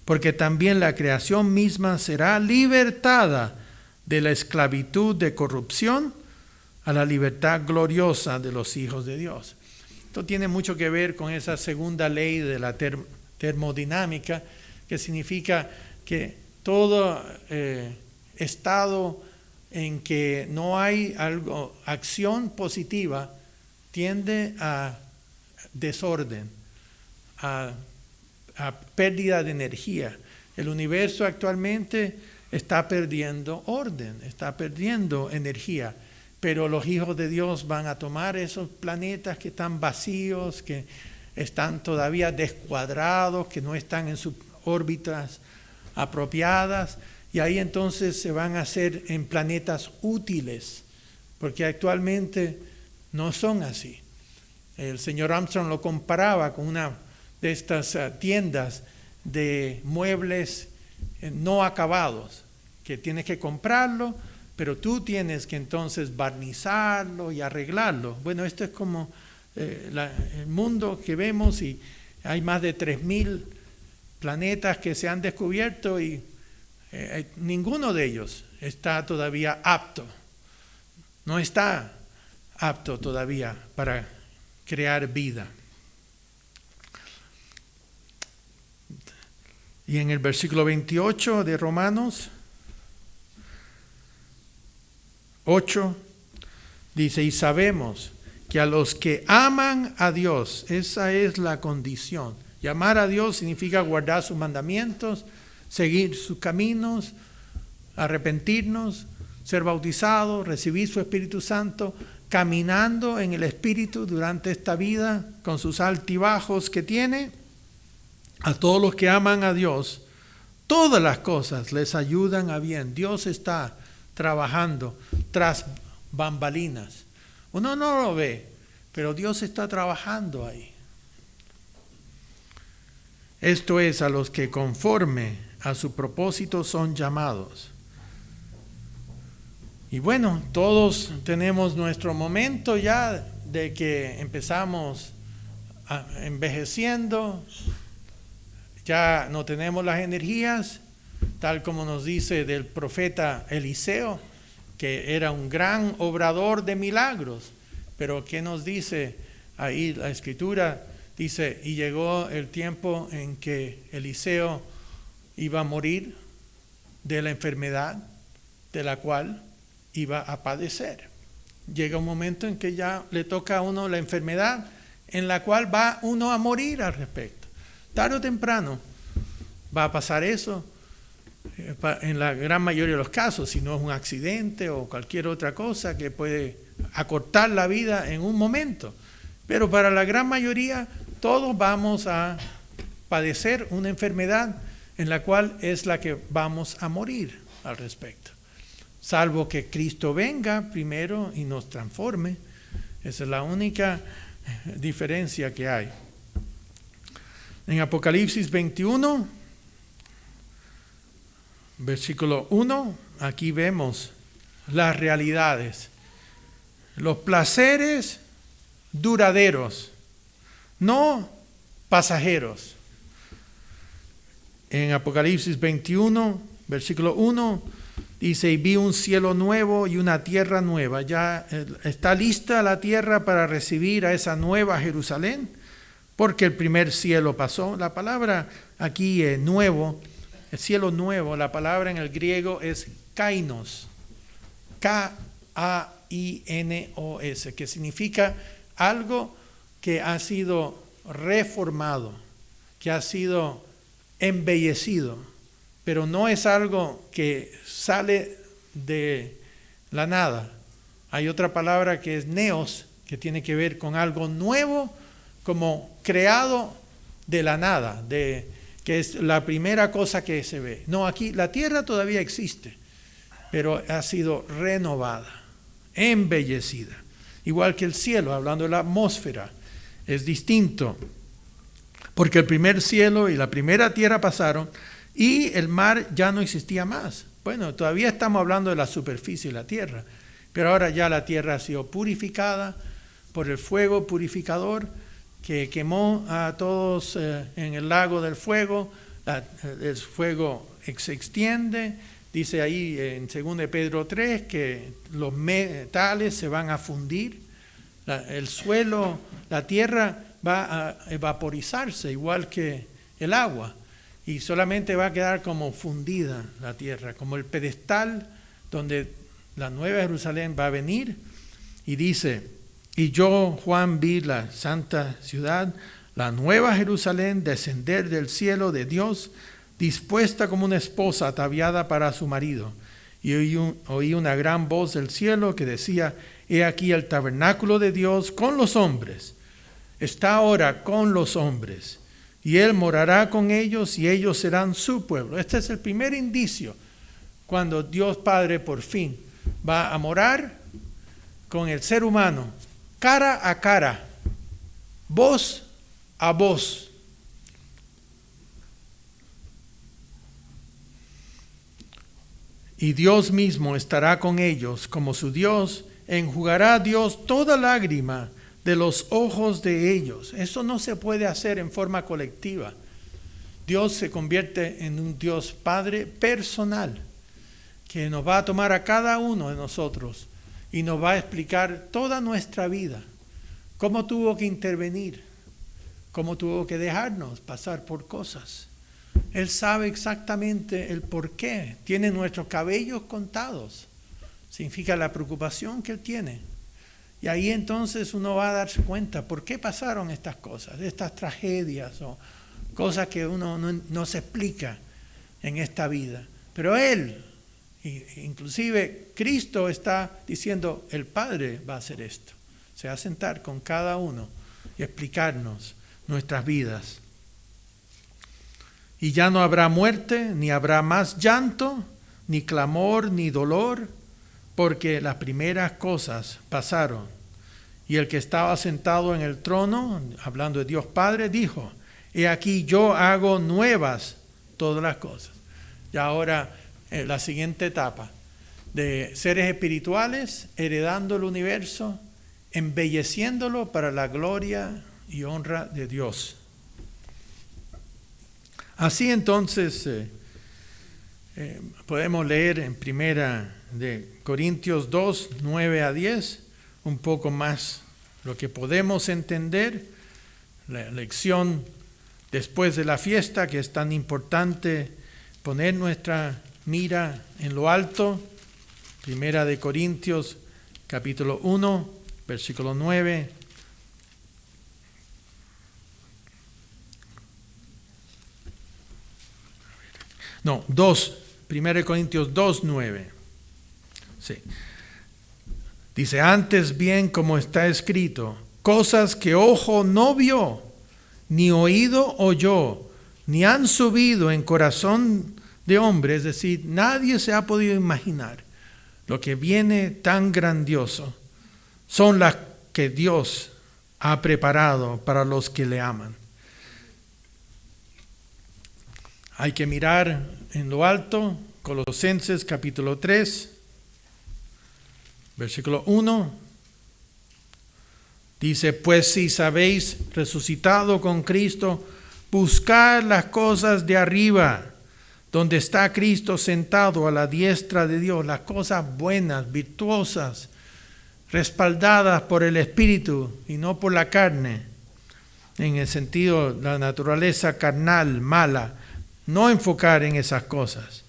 porque también la creación misma será libertada de la esclavitud de corrupción a la libertad gloriosa de los hijos de Dios. Esto tiene mucho que ver con esa segunda ley de la termodinámica, que significa que todo estado en que no hay acción positiva tiende a desorden, a pérdida de energía. El universo actualmente está perdiendo orden, está perdiendo energía, pero los hijos de Dios van a tomar esos planetas que están vacíos, que están todavía descuadrados, que no están en sus órbitas apropiadas, y ahí entonces se van a hacer en planetas útiles, porque actualmente no son así. El señor Armstrong lo comparaba con una de estas tiendas de muebles no acabados, que tienes que comprarlo, pero tú tienes que entonces barnizarlo y arreglarlo. Bueno, esto es como el mundo que vemos, y hay más de 3,000 planetas que se han descubierto y ninguno de ellos está todavía apto. No está apto todavía para crear vida. Y en el versículo 28 de Romanos 8 dice, y sabemos que a los que aman a Dios, esa es la condición. Y amar a Dios significa guardar sus mandamientos, seguir sus caminos, arrepentirnos, ser bautizados, recibir su Espíritu Santo, caminando en el Espíritu durante esta vida con sus altibajos que tiene. A todos los que aman a Dios, todas las cosas les ayudan a bien. Dios está trabajando tras bambalinas. Uno no lo ve, pero Dios está trabajando ahí. Esto es, a los que conforme a su propósito son llamados. Y bueno, todos tenemos nuestro momento ya de que empezamos envejeciendo, ya no tenemos las energías, tal como nos dice del profeta Eliseo, que era un gran obrador de milagros. Pero ¿qué nos dice ahí la Escritura? Dice, y llegó el tiempo en que Eliseo iba a morir de la enfermedad de la cual iba a padecer. Llega un momento en que ya le toca a uno la enfermedad en la cual va uno a morir al respecto. Tarde o temprano va a pasar eso, en la gran mayoría de los casos, si no es un accidente o cualquier otra cosa que puede acortar la vida en un momento. Pero para la gran mayoría, todos vamos a padecer una enfermedad en la cual es la que vamos a morir al respecto. Salvo que Cristo venga primero y nos transforme. Esa es la única diferencia que hay. En Apocalipsis 21, versículo 1, aquí vemos las realidades. Los placeres duraderos, no pasajeros. En Apocalipsis 21, versículo 1, dice, y vi un cielo nuevo y una tierra nueva. Ya está lista la tierra para recibir a esa nueva Jerusalén, porque el primer cielo pasó. La palabra aquí es nuevo, el cielo nuevo, la palabra en el griego es kainos, K-A-I-N-O-S, que significa algo que ha sido reformado, que ha sido embellecido, pero no es algo que sale de la nada. Hay otra palabra que es neos, que tiene que ver con algo nuevo, como creado de la nada, que es la primera cosa que se ve. No, aquí la tierra todavía existe, pero ha sido renovada, embellecida. Igual que el cielo, hablando de la atmósfera, es distinto, porque el primer cielo y la primera tierra pasaron y el mar ya no existía más. Bueno, todavía estamos hablando de la superficie de la tierra, pero ahora ya la tierra ha sido purificada por el fuego purificador que quemó a todos en el lago del fuego. El fuego se extiende, dice ahí en 2 Pedro 3 que los metales se van a fundir, el suelo, la tierra va a evaporizarse igual que el agua y solamente va a quedar como fundida la tierra, como el pedestal donde la nueva Jerusalén va a venir. Y dice: y yo, Juan, vi la santa ciudad, la nueva Jerusalén, descender del cielo de Dios, dispuesta como una esposa ataviada para su marido. Y oí una gran voz del cielo que decía: he aquí el tabernáculo de Dios con los hombres. Está ahora con los hombres. Y Él morará con ellos y ellos serán su pueblo. Este es el primer indicio cuando Dios Padre por fin va a morar con el ser humano, cara a cara, voz a voz. Y Dios mismo estará con ellos como su Dios, enjugará Dios toda lágrima de los ojos de ellos. Eso no se puede hacer en forma colectiva. Dios se convierte en un Dios Padre personal, que nos va a tomar a cada uno de nosotros y nos va a explicar toda nuestra vida, cómo tuvo que intervenir, cómo tuvo que dejarnos pasar por cosas. Él sabe exactamente el por qué. Tiene nuestros cabellos contados. Significa la preocupación que Él tiene. Y ahí entonces uno va a darse cuenta por qué pasaron estas cosas, estas tragedias o cosas que uno no se explica en esta vida. Pero Él, inclusive Cristo, está diciendo: el Padre va a hacer esto. Se va a sentar con cada uno y explicarnos nuestras vidas. Y ya no habrá muerte, ni habrá más llanto, ni clamor, ni dolor, porque las primeras cosas pasaron. Y el que estaba sentado en el trono, hablando de Dios Padre, dijo: he aquí yo hago nuevas todas las cosas. Y ahora la siguiente etapa de seres espirituales heredando el universo, embelleciéndolo para la gloria y honra de Dios. Así entonces podemos leer en 1 Corintios 2, 9 a 10, un poco más lo que podemos entender, la lección después de la fiesta, que es tan importante poner nuestra mira en lo alto. 1 Corintios capítulo 1, versículo 9. No, 1 Corintios 2, 9. Sí. Dice: antes bien, como está escrito, cosas que ojo no vio, ni oído oyó, ni han subido en corazón de hombre, es decir, nadie se ha podido imaginar lo que viene tan grandioso, son las que Dios ha preparado para los que le aman. Hay que mirar en lo alto. Colosenses capítulo 3, versículo 1. Dice: pues si sabéis resucitado con Cristo, buscad las cosas de arriba, donde está Cristo sentado a la diestra de Dios, las cosas buenas, virtuosas, respaldadas por el Espíritu y no por la carne, en el sentido de la naturaleza carnal, mala. No enfocar en esas cosas.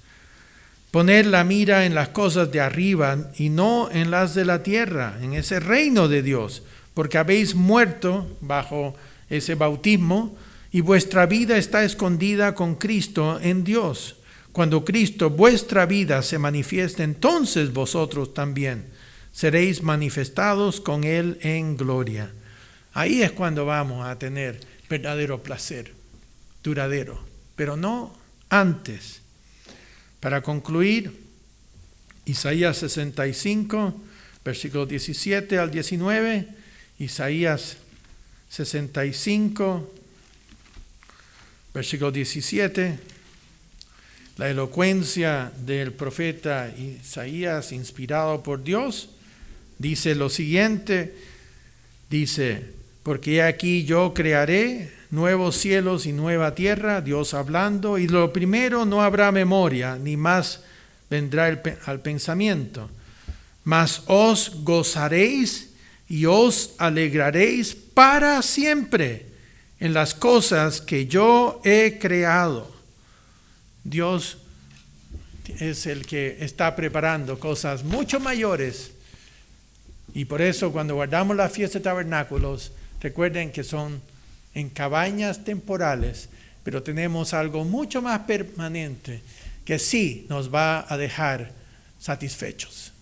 Poner la mira en las cosas de arriba y no en las de la tierra, en ese reino de Dios, porque habéis muerto bajo ese bautismo y vuestra vida está escondida con Cristo en Dios. Cuando Cristo, vuestra vida, se manifieste, entonces vosotros también seréis manifestados con Él en gloria. Ahí es cuando vamos a tener verdadero placer, duradero, pero no antes. Para concluir, Isaías 65, versículos 17 al 19, Isaías 65, versículo 17, la elocuencia del profeta Isaías, inspirado por Dios, dice lo siguiente, dice, porque aquí yo crearé nuevos cielos y nueva tierra, Dios hablando, y lo primero no habrá memoria, ni más vendrá al pensamiento, mas os gozaréis y os alegraréis para siempre en las cosas que yo he creado. Dios es el que está preparando cosas mucho mayores. Y por eso cuando guardamos la fiesta de tabernáculos, recuerden que son en cabañas temporales, pero tenemos algo mucho más permanente que sí nos va a dejar satisfechos.